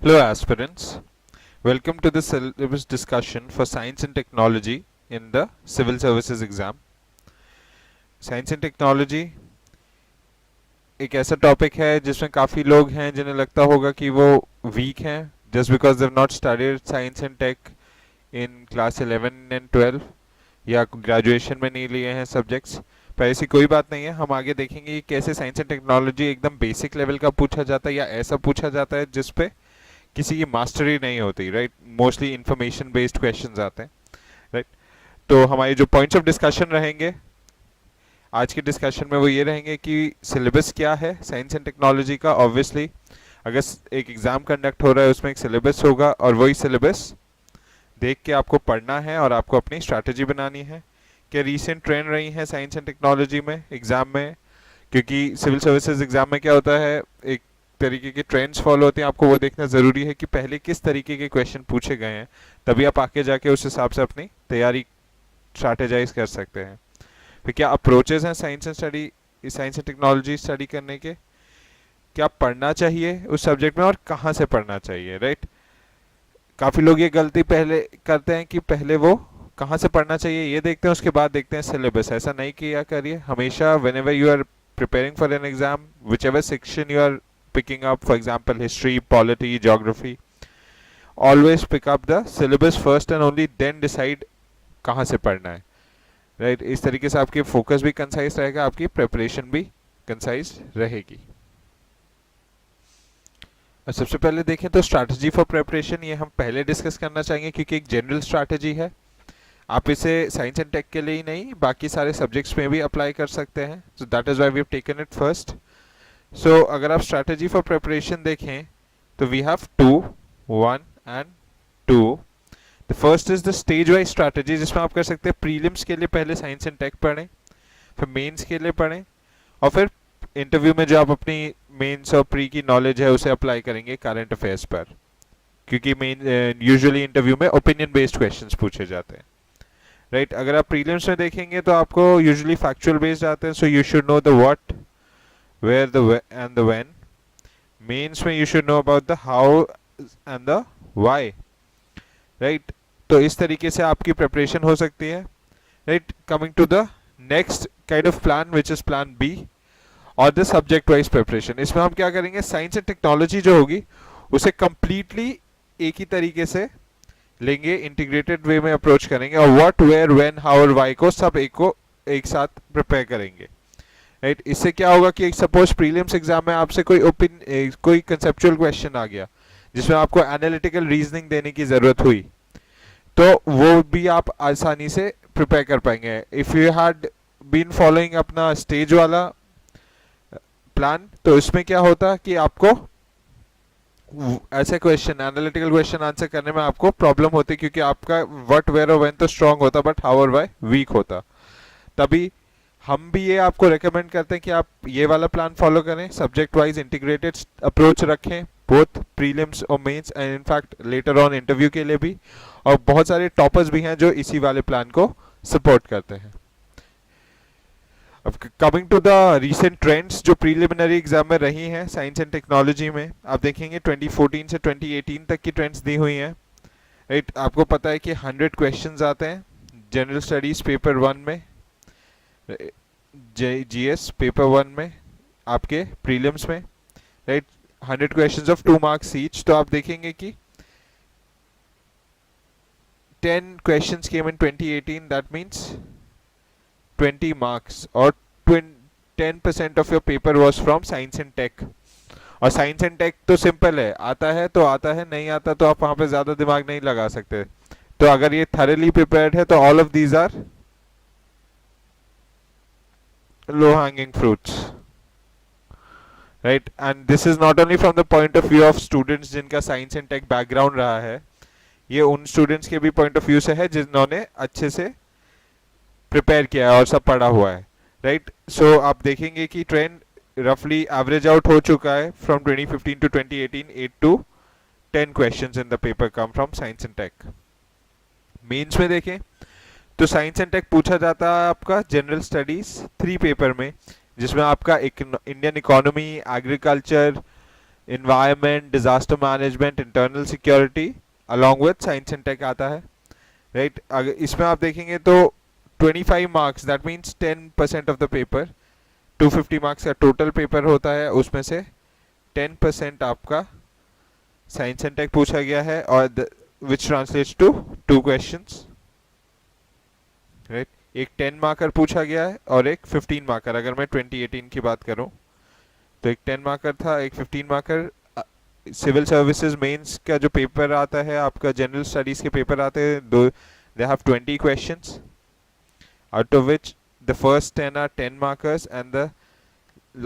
Hello, aspirants. Welcome to the syllabus discussion for Science and Technology in the Civil Services exam. Science and Technology एक ऐसा topic है जिसमें काफ़ी लोग हैं जिन्हें लगता होगा कि वो वीक हैं just because they've not studied science and tech in class 11 and 12 या ग्रेजुएशन में नहीं लिए हैं सब्जेक्ट्स। पर ऐसी कोई बात नहीं है, हम आगे देखेंगे कि कैसे साइंस एंड टेक्नोलॉजी एकदम बेसिक लेवल का पूछा जाता है या ऐसा पूछा जाता है जिस पे किसी की मास्टरी नहीं होती, right. Mostly information based questions आते हैं, राइट। तो हमारे जो पॉइंट्स ऑफ डिस्कशन रहेंगे आज के डिस्कशन में वो ये रहेंगे कि सिलेबस क्या है साइंस एंड टेक्नोलॉजी का। ऑब्वियसली अगर एक एग्जाम कंडक्ट हो रहा है उसमें एक सिलेबस होगा और वही सिलेबस देख के आपको पढ़ना है और आपको अपनी स्ट्रैटेजी बनानी है। क्या रीसेंट ट्रेंड रही है साइंस एंड टेक्नोलॉजी में एग्जाम में, क्योंकि सिविल सर्विसेज एग्जाम में क्या होता है, एक तरीके के ट्रेंड्स फॉलो होते हैं। आपको वो देखना ज़रूरी है कि पहले किस तरीके के क्वेश्चन पूछे गए हैं, तभी आप आके जाके उस हिसाब से अपनी तैयारी स्ट्रैटेजाइज कर सकते हैं। फिर क्या अप्रोचेस हैं साइंस एंड टेक्नोलॉजी स्टडी करने के, क्या पढ़ना चाहिए उस सब्जेक्ट में और कहाँ से पढ़ना चाहिए, राइट। काफ़ी लोग ये गलती पहले करते हैं कि पहले वो कहाँ से पढ़ना चाहिए ये देखते हैं, उसके बाद देखते हैं सिलेबस। ऐसा नहीं किया करिए। हमेशा whenever you are preparing for an exam, whichever section you are picking up, for example history, polity, geography, always pick up the syllabus first and only then decide कहाँ से पढ़ना है, राइट। इस तरीके से आपकी फोकस भी कंसाइज रहेगा, आपकी प्रिपरेशन भी कंसाइज रहेगी। और सबसे पहले देखें तो स्ट्रैटेजी फॉर प्रिपरेशन, ये हम पहले डिस्कस करना चाहेंगे क्योंकि एक जनरल स्ट्रैटेजी है। आप इसे साइंस एंड टेक के लिए ही नहीं बाकी सारे सब्जेक्ट्स में भी अप्लाई कर सकते हैं। So that is why we have taken it first. So अगर आप स्ट्रैटेजी फॉर प्रिपरेशन देखें तो we have 2, 1 and 2। The first is the stage wise strategy, जिसमें आप कर सकते हैं प्रीलिम्स के लिए पहले साइंस एंड टेक पढ़ें, फिर मेंस के लिए पढ़ें और फिर इंटरव्यू में जो आप अपनी मेंस और प्री की नॉलेज है उसे अप्लाई करेंगे करंट अफेयर्स पर, क्योंकि मेन यूजुअली इंटरव्यू में ओपिनियन बेस्ड क्वेश्चंस पूछे जाते हैं, राइट। अगर आप प्रीलिम्स में देखेंगे तो आपको यूजुअली फैक्चुअल बेस्ड आते हैं, so you should know the what, where, the and the when. Mains में you should know about the how and the why, right. तो इस तरीके से आपकी प्रिपरेशन हो सकती है, right. Coming to the next kind of plan which is plan B और द सब्जेक्ट वाइज प्रिपरेशन। इसमें हम क्या करेंगे, साइंस एंड टेक्नोलॉजी जो होगी उसे कंप्लीटली एक ही तरीके से लेंगे, इंटीग्रेटेड वे में अप्रोच करेंगे और व्हाट, वेयर, व्हेन, हाउ और व्हाई को सब एक साथ प्रिपेयर करेंगे, राइट। इससे क्या होगा कि सपोज प्रीलिम्स एग्जाम में आपसे कोई कंसेप्चुअल क्वेश्चन आ गया जिसमें आपको एनालिटिकल रीजनिंग देने की जरूरत हुई, तो वो भी आप आसानी से प्रिपेयर कर पाएंगे। If you had been following अपना स्टेज वाला प्लान तो इसमें क्या होता कि आपको ऐसे क्वेश्चन, एनालिटिकल क्वेश्चन आंसर करने में आपको प्रॉब्लम होती, क्योंकि आपका व्हाट, वेयर और व्हेन तो स्ट्रांग होता बट हाउ और व्हाई वीक होता। तभी हम भी ये आपको रेकमेंड करते हैं कि आप ये वाला प्लान फॉलो करें, सब्जेक्ट वाइज इंटीग्रेटेड अप्रोच रखें बोथ प्रीलिम्स और mains and in fact later on interview के लिए भी। और बहुत सारे टॉपर्स भी हैं जो इसी वाले प्लान को सपोर्ट करते हैं। अब coming to the recent trends जो प्रीलिमिनरी एग्जाम में रही हैं साइंस एंड टेक्नोलॉजी में, आप देखेंगे 2014 से 2018 तक की ट्रेंड्स दी हुई हैं, राइट। आपको पता है कि 100 क्वेश्चंस आते हैं जनरल स्टडीज पेपर 1 में, जीएस पेपर 1 में, आपके प्रीलिम्स में, right. 100 questions of 2 marks each. तो आप देखेंगे कि 10 questions came in 2018, that means 20 marks और 10% of your paper was from science and tech. और साइंस एंड टेक तो सिंपल है, आता है तो आता है, नहीं आता तो आप वहां पे ज्यादा दिमाग नहीं लगा सकते। तो अगर ये थॉरली प्रिपेयर्ड है तो all of these are low hanging fruits, right. And this is not only from the point of view of students जिनका साइंस एंड टेक बैकग्राउंड रहा है, ये उन स्टूडेंट्स के भी पॉइंट ऑफ व्यू से है जिन्होंने अच्छे से प्रिपेयर किया है और सब पढ़ा हुआ है, राइट। सो आप देखेंगे कि ट्रेंड रफली एवरेज आउट हो चुका है from 2015 to 2018, 8 to 10 questions in the paper come from science and tech. Mains में देखें तो साइंस एंड टेक पूछा जाता है आपका जनरल स्टडीज 3 पेपर में, जिसमें आपका Indian economy, agriculture, environment, disaster management, internal security along with science and tech आता है, right? अगर इसमें आप देखेंगे तो 25 marks, that means 10% of the paper, 250 marks का total paper होता है, उसमें से 10% आपका साइंस एंड टेक पूछा गया है, और which translates to 2 questions, right? एक 10 मार्कर पूछा गया है और एक 15 मार्कर। अगर मैं 2018 की बात करूं तो एक 10 मार्कर था, एक 15 मार्कर। सिविल सर्विसेज मेंस का जो पेपर आता है आपका, जनरल स्टडीज के पेपर आते हैं, they have 20 questions, out of which the first 10 are 10 markers and the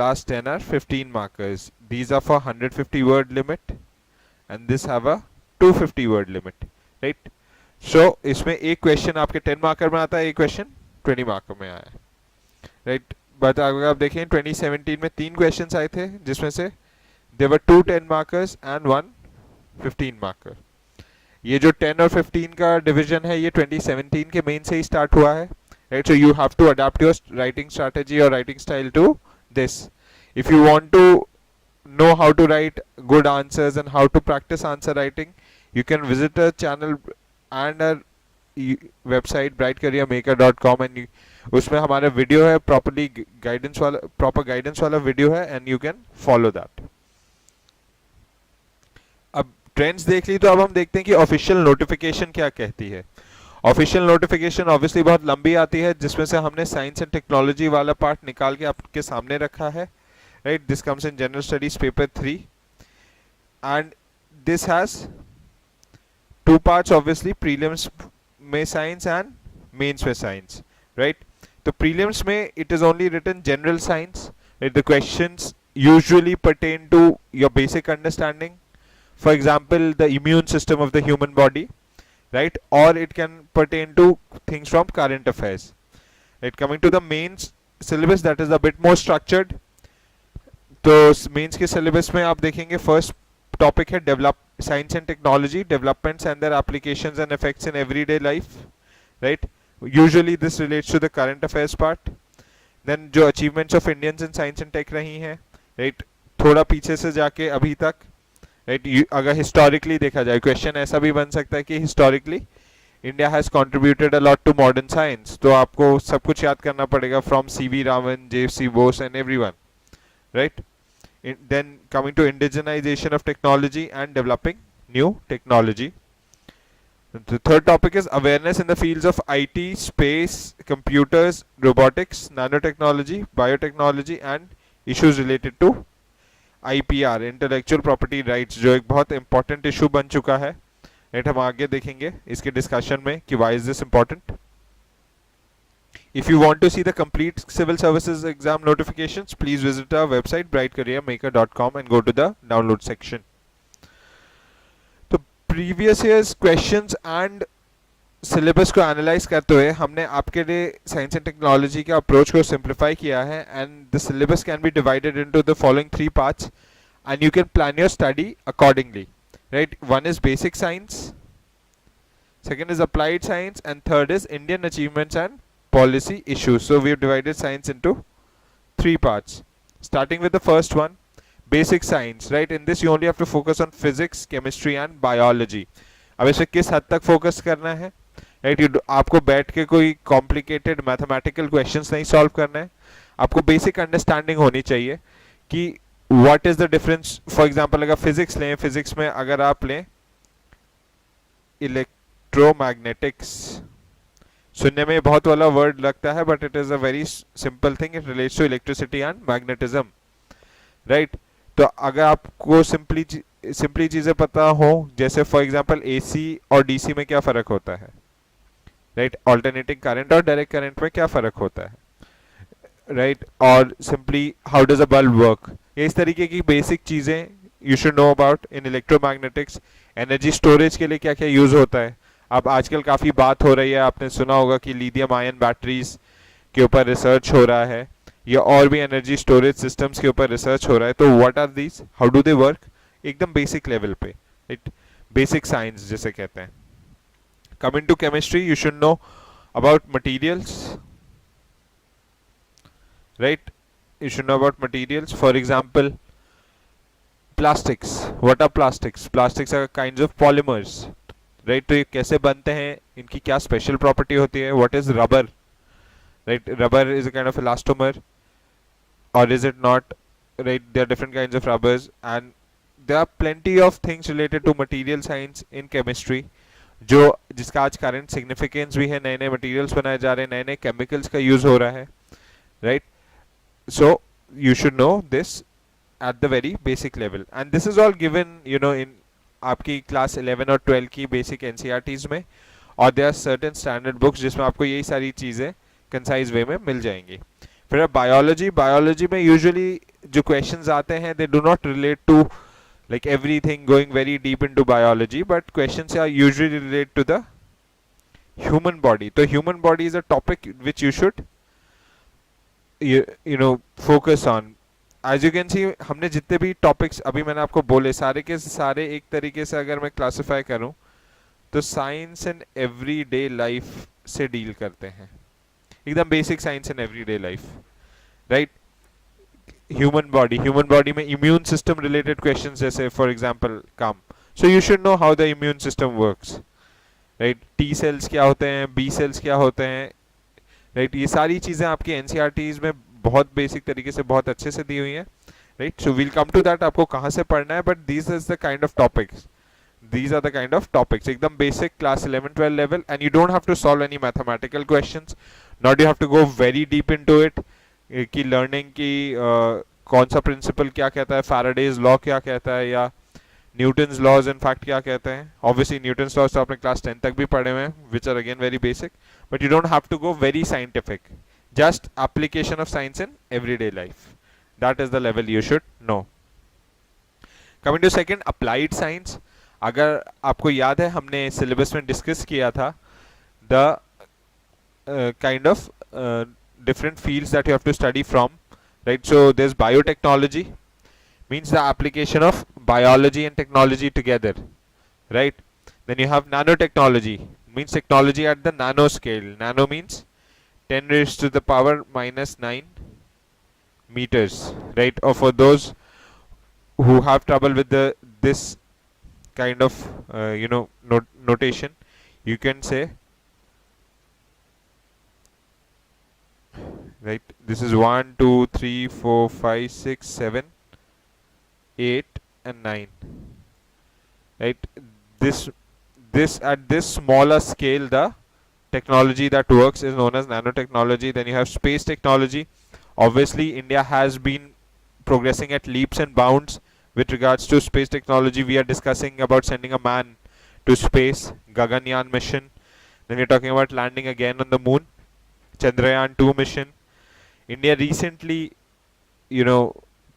last 10 are 15 markers. These are for 150 word limit and this have a 250 word limit, right? So इसमें एक question आपके 10 marker में आता है, एक question 20 marker में आया है, राइट? बट अगर आप देखें 2017 में 3 क्वेश्चंस आए थे, जिसमें से there were 2 10 markers and 1 15 marker. ये जो 10 और 15 का डिवीजन है, ये 2017 के मेन से ही स्टार्ट हुआ है, right? So you have to adapt your writing strategy or writing style to this. If you want to know how to write good answers and how to practice answer writing, you can visit our channel and our website brightcareermaker.com, and उसमें हमारा video है, proper guidance वाला video है, and you can follow that. अब trends देख ली, तो अब हम देखते हैं कि ऑफिशियल नोटिफिकेशन क्या कहती है। ऑफिशियल नोटिफिकेशन ऑब्वियसली बहुत लंबी आती है, जिसमें से हमने साइंस एंड टेक्नोलॉजी वाला पार्ट निकाल के आपके सामने रखा है, right? This comes in general studies paper 3 and this has 2 parts obviously, prelims में साइंस एंड मेंस में साइंस, राइट? तो प्रीलिम्स में it is only written general science, the questions usually pertain to your basic understanding, for example the immune system of the human body, right? Or it can pertain to things from current affairs, right? Coming to the mains syllabus, that is a bit more structured. तो mains के syllabus में आप देखेंगे first topic है develop science and technology, developments and their applications and effects in everyday life, right? Usually this relates to the current affairs part. Then जो achievements of Indians in science and tech रही हैं, right? थोड़ा पीछे से जाके अभी तक, right? अगर हिस्टोरिकली देखा जाए, क्वेश्चन ऐसा भी बन सकता है कि historically India has contributed a lot to modern science, तो आपको सब कुछ याद करना पड़ेगा from CV Raman, JFC Bose and everyone, right? Then coming to indigenization of technology and developing new technology. The third topic is awareness in the fields of IT, space, computers, robotics, nanotechnology, biotechnology and issues related to IPR, intellectual property rights, जो एक बहुत important issue बन चुका है, right? हम आगे देखेंगे इसके discussion में कि why is this important. If you want to see the complete civil services exam notifications, please visit our website brightcareermaker.com and go to the download section. तो previous year's questions and syllabus को analyze करते हुए हमने आपके लिए science and technology के approach को simplify किया है, and the syllabus can be divided into the following 3 parts and you can plan your study accordingly, right? One is basic science, second is applied science, and third is Indian achievements and policy issues. So we have divided science into 3 parts, starting with the first one, basic science, right? In this you only have to focus on physics, chemistry and biology. अब इसे किस हद तक focus करना है, right? आपको बैठ के कोई कॉम्प्लिकेटेड मैथमेटिकल क्वेश्चंस नहीं सॉल्व करना है, आपको बेसिक अंडरस्टैंडिंग होनी चाहिए कि what is the difference. For example अगर फिजिक्स लें, फिजिक्स में अगर आप लें इलेक्ट्रोमैग्नेटिक्स, सुनने में बहुत वाला वर्ड लगता है, but it is a very simple thing, it relates to electricity and magnetism, right? तो अगर आपको सिंपली चीजें पता हो, जैसे फॉर एग्जांपल एसी और डीसी में क्या फर्क होता है, राइट? ऑल्टरनेटिंग करंट और डायरेक्ट करंट में क्या फर्क होता है, राइट? और simply how does a bulb work, ये इस तरीके की बेसिक चीजें you should know about in electromagnetics. Energy storage के लिए क्या क्या यूज होता है, अब आजकल काफ़ी बात हो रही है, आपने सुना होगा कि लिथियम आयन बैटरीज के ऊपर रिसर्च हो रहा है, या और भी एनर्जी स्टोरेज सिस्टम्स के ऊपर रिसर्च हो रहा है। तो what are these, how do they work, एकदम बेसिक लेवल पे, इट बेसिक साइंस जिसे कहते हैं। Coming to chemistry, you should know about materials, right? You should know about materials, for example plastics. What are plastics? Plastics are kinds of polymers, right? तो ये कैसे बनते हैं, इनकी क्या स्पेशल प्रॉपर्टी होती है? What is rubber? Right, rubber is a kind of elastomer, or is it not? Right, there are different kinds of rubbers, and there are plenty of things related to material science in chemistry जो जिसका आज current significance भी है, नए नए materials बनाए जा रहे हैं, नए नए केमिकल्स का यूज हो रहा है, right? So you should no this at the very basic level, and this is all given in आपकी क्लास 11 और 12 की बेसिक एनसीईआरटीज में, और there are certain standard books जिसमें आपको यही सारी चीज़ें कंसाइज वे में मिल जाएंगी. फिर बायोलॉजी में यूजुअली जो क्वेश्चंस आते हैं they do not relate to like everything going very deep into biology, but questions are usually related to the human body. So human body is a topic which you should focus on. As you can see, हमने जितने भी topics अभी मैंने आपको बोले सारे के सारे एक तरीके से अगर मैं क्लासिफाई करूं तो साइंस एंड एवरीडे लाइफ से डील करते हैं, एकदम basic science and everyday life, right? Human body में इम्यून सिस्टम रिलेटेड क्वेश्चंस जैसे for example come, so you should know how the immune system works, right? T cells क्या होते हैं, B sales क्या होते हैं, राइट? ये सारी चीजें आपकी एनसीईआरटीज में बहुत बेसिक तरीके से बहुत अच्छे से दी हुई है, right? So we'll come to that आपको कहाँ से पढ़ना है, but this is the kind of topics, these are the kind of topics एकदम basic class 11-12 level, and you don't have to solve any mathematical questions, not you have to go very deep into it कि learning की कौन सा principle क्या कहता है, Faraday's law क्या कहता है, या Newton's laws in fact क्या कहते हैं. Obviously Newton's laws तो आपने class 10 तक भी पढ़े हुए हैं, which are again very basic, but you don't have to go very scientific, just application of science in everyday life. That is the level you should know. Coming to second, applied science. अगर आपको याद है हमने syllabus में discuss किया था the kind of different fields that you have to study from, right? So there is biotechnology, means the application of biology and technology together, right? Then you have nanotechnology, means technology at the nano scale. Nano means 10 raised to the power minus 9 meters, right? Or for those who have trouble with this kind of notation, you can say, right, this is 1 2 3 4 5 6 7 8 and 9, right? This at this smaller scale the technology that works is known as nanotechnology. Then you have space technology. Obviously India has been progressing at leaps and bounds with regards to space technology. We are discussing about sending a man to space, Gaganyaan mission. Then we're talking about landing again on the moon, Chandrayaan-2 mission. India recently,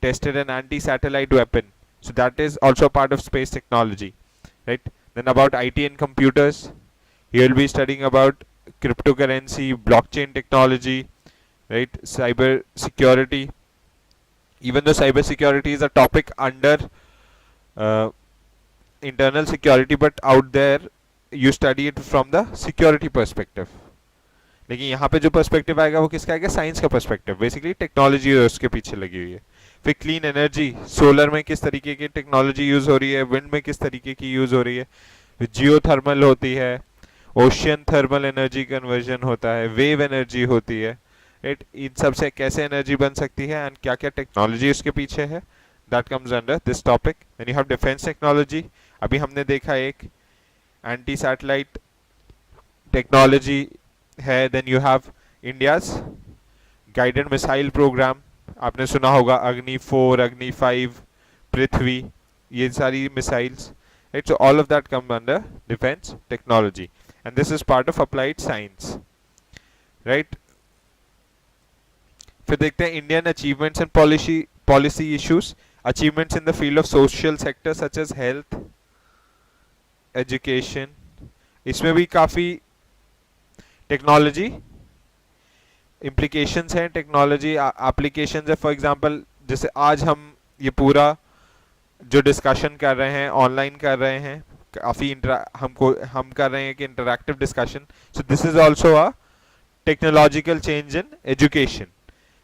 tested an anti-satellite weapon. So that is also part of space technology, right? Then about IT and computers, you will be studying about cryptocurrency, blockchain technology, right? Cyber security. Even though cyber security is a topic under internal security, but out there you study it from the security perspective. लेकिन यहाँ पे जो perspective आएगा वो किसका आएगा? Science का perspective, basically technology उसके पीछे लगी हुई है. फिर क्लीन एनर्जी, सोलर में किस तरीके की टेक्नोलॉजी यूज हो रही है, विंड में किस तरीके की यूज हो रही है, फिर जियो थर्मल होती है, ओशियन थर्मल एनर्जी कन्वर्जन होता है, वेव एनर्जी होती है, राइट? इन सब से कैसे एनर्जी बन सकती है एंड क्या क्या टेक्नोलॉजी उसके पीछे है, that comes under this topic. Then you have defence technology. अभी हमने देखा एक एंटी सैटेलाइट टेक्नोलॉजी है. Then you have India's guided missile programme, आपने सुना होगा अग्नि 4, अग्नि 5, पृथ्वी, ये सारी missiles, right? So all of that come under defence technology, and this is part of applied science, right? फिर देखते हैं Indian achievements and policy issues. Achievements in the field of social sector such as health, education, इसमें भी काफी technology implications हैं, technology applications है. For example जैसे आज हम ये पूरा जो डिस्कशन कर रहे हैं ऑनलाइन कर रहे हैं, काफी हम कर रहे हैं कि interactive discussion. So this is also a technological change in education,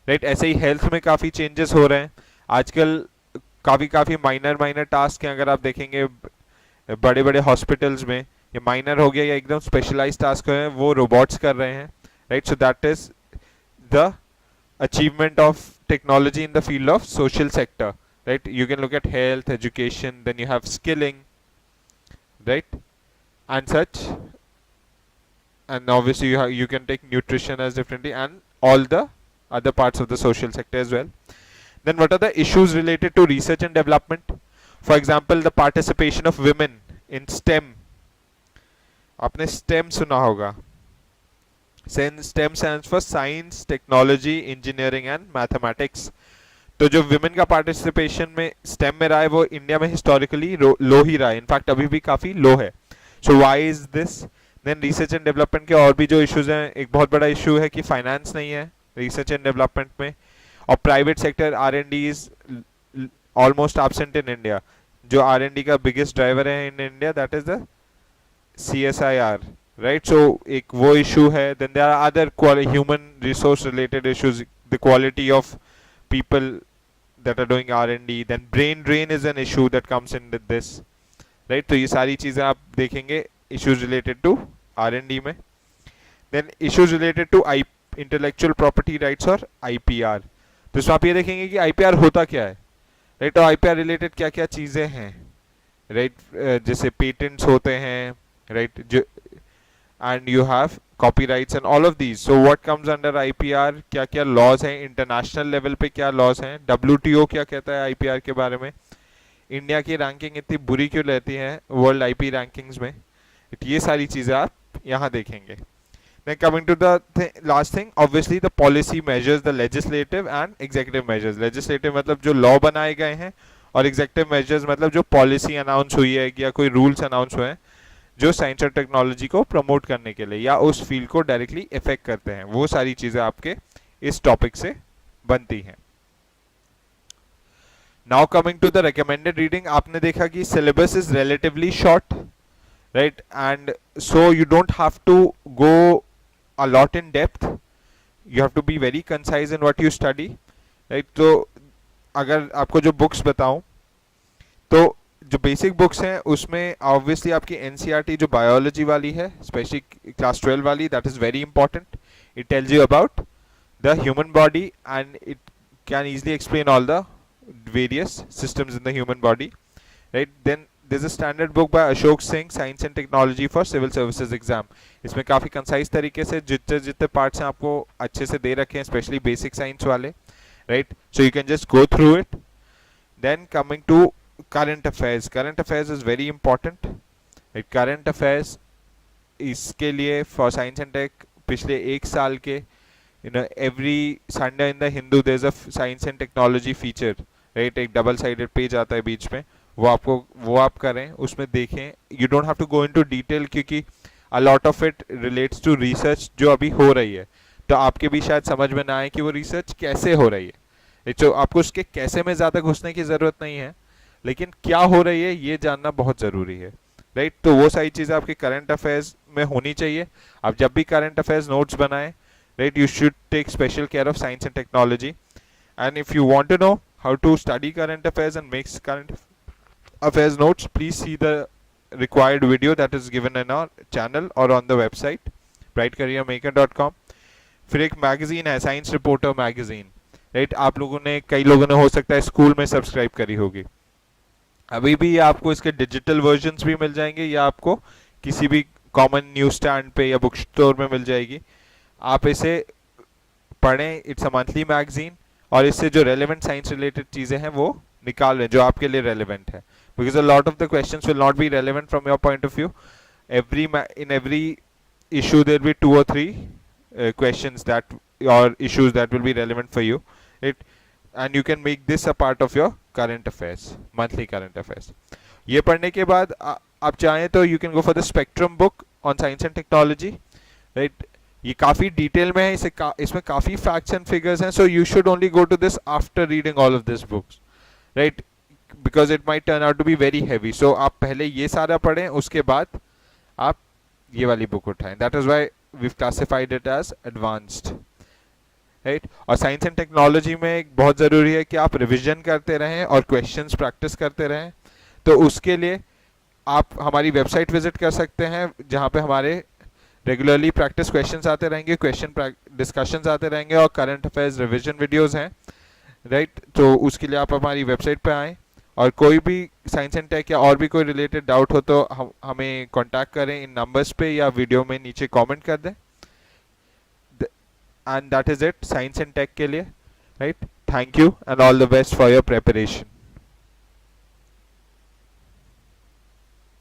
right? ऐसे ही हेल्थ में काफी चेंजेस हो रहे हैं आजकल. काफ़ी माइनर टास्क हैं। अगर आप देखेंगे बड़े बड़े हॉस्पिटल्स में, ये माइनर हो गया या एकदम स्पेशलाइज टास्क है, वो रोबोट्स कर रहे हैं, right. So that is the achievement of technology in the field of social sector, right? You can look at health, education, then you have skilling, right, and such. And obviously you can take nutrition as differently, and all the other parts of the social sector as well. Then what are the issues related to research and development? For example, the participation of women in STEM. आपने STEM सुना होगा. STEM stands for Science, Technology, Engineering and Mathematics. तो जो women का participation में stem में रहा है वो इंडिया में हिस्टोरिकली लो ही रहा है, इनफैक्ट अभी भी काफी लो है. So why is this? Then research and development के और भी जो इश्यूज हैं, एक बहुत बड़ा इशू है कि फाइनेंस नहीं है रिसर्च एंड डेवलपमेंट में, और private sector R&D is almost absent in India. जो R&D का बिगेस्ट ड्राइवर है in India, that is the CSIR, right. So एक वो इशू है. Then there are other human resource related issues, the quality of people that are doing R&D. Then brain drain is an issue that comes in with this, right? तो ये सारी चीजें आप देखेंगे issues related to R&D में. Then issues related to intellectual property rights और IPR. तो इसमें आप ये देखेंगे कि IPR होता क्या है, right? तो IPR related क्या क्या चीजें हैं, right? जैसे patents होते हैं, right? जो and you have copyrights and all of these. So what comes under IPR? क्या क्या laws हैं इंटरनेशनल लेवल पे, क्या laws हैं, WTO क्या कहता है IPR के बारे में, इंडिया की रैंकिंग इतनी बुरी क्यों रहती है वर्ल्ड IP रैंकिंग्स में, ये सारी चीजें आप यहाँ देखेंगे. Then coming to the last thing, obviously the policy measures, the legislative and executive measures. Legislative मतलब जो law बनाए गए हैं, और executive measures मतलब जो policy announce हुई है या कोई rules announce हुए हैं जो साइंस और टेक्नोलॉजी को प्रमोट करने के लिए या उस फील्ड को डायरेक्टली इफेक्ट करते हैं, वो सारी चीजें आपके इस टॉपिक से बनती हैं. Now coming to the recommended reading, आपने देखा कि syllabus is relatively short, right, and so you don't have to go a lot in depth, you have to be very concise in what you study, right. तो अगर आपको जो books बताऊं, तो जो बेसिक बुक्स हैं उसमें ऑब्वियसली आपकी NCERT जो बायोलॉजी वाली है, स्पेशली क्लास 12 वाली, that is very important. It tells you about the human body and it can easily explain all the various systems in the human body, right. Then there is a standard book by Ashok Singh, science and technology for civil services exam. इसमें काफी concise तरीके से जितने जितने parts हैं आपको अच्छे से दे रखे हैं, स्पेशली बेसिक साइंस वाले, right. So you can just go through it. Then coming to current affairs is very important, right? Current affairs इसके लिए for science and tech पिछले एक साल के, every Sunday in the Hindu there's a science and technology feature, right? एक double sided page आता है बीच में, वो आप करें, उसमें देखें. You don't have to go into detail क्योंकि a lot of it relates to research जो अभी हो रही है, तो आपके भी शायद समझ में ना आए कि वो रिसर्च कैसे हो रही है. तो आपको उसके कैसे में ज्यादा घुसने की जरूरत नहीं है, लेकिन क्या हो रही है ये जानना बहुत जरूरी है, राइट. तो वो सारी चीजें आपके करंट अफेयर्स में होनी चाहिए. आप जब भी करंट अफेयर्स नोट्स बनाएं, right, you should take special care of science and technology. And if you want to know how to study current affairs and make current affairs notes, please see the required video that is given in our channel और on the website brightcareermaker.com. फिर एक magazine है, science reporter magazine, right. आप लोगों ने, कई लोगों ने हो सकता है स्कूल में सब्सक्राइब करी होगी. अभी भी आपको इसके डिजिटल वर्जन्स भी मिल जाएंगे या आपको किसी भी कॉमन न्यूज स्टैंड पे या बुक स्टोर में मिल जाएगी. आप इसे पढ़ें. इट्स अ मंथली मैगजीन, और इससे जो रेलेवेंट साइंस रिलेटेड चीजें हैं वो निकाल रहे हैं जो आपके लिए रेलेवेंट है, because a lot of the questions will not be relevant from your point of view. in every issue there will be 2 or 3 questions that or issues that will be relevant for you, right? And you can make this a part of your current affairs, monthly current affairs. ये पढ़ने के बाद आप चाहें तो you can go for the spectrum book on science and technology, right? ये काफी detail में है, इसमें काफी facts and figures हैं, so you should only go to this after reading all of these books, right? Because it might turn out to be very heavy. So आप पहले ये सारा पढ़ें, उसके बाद आप ये वाली बुक उठाएं. That is why we've classified it as advanced. Right. और साइंस एंड टेक्नोलॉजी में एक बहुत ज़रूरी है कि आप रिविजन करते रहें और क्वेश्चंस प्रैक्टिस करते रहें। तो उसके लिए आप हमारी वेबसाइट विजिट कर सकते हैं, जहाँ पे हमारे रेगुलरली प्रैक्टिस क्वेश्चंस आते रहेंगे, क्वेश्चन डिस्कशंस आते रहेंगे और करंट अफेयर्स रिवीजन वीडियोस हैं, राइट। तो उसके लिए आप हमारी वेबसाइट पे आएँ, और कोई भी साइंस एंड टेक या और भी कोई रिलेटेड डाउट हो तो हमें कांटेक्ट करें इन नंबर्स पे या वीडियो में नीचे कमेंट कर दें। And that is it science and tech के लिए, right. Thank you and all the best for your preparation.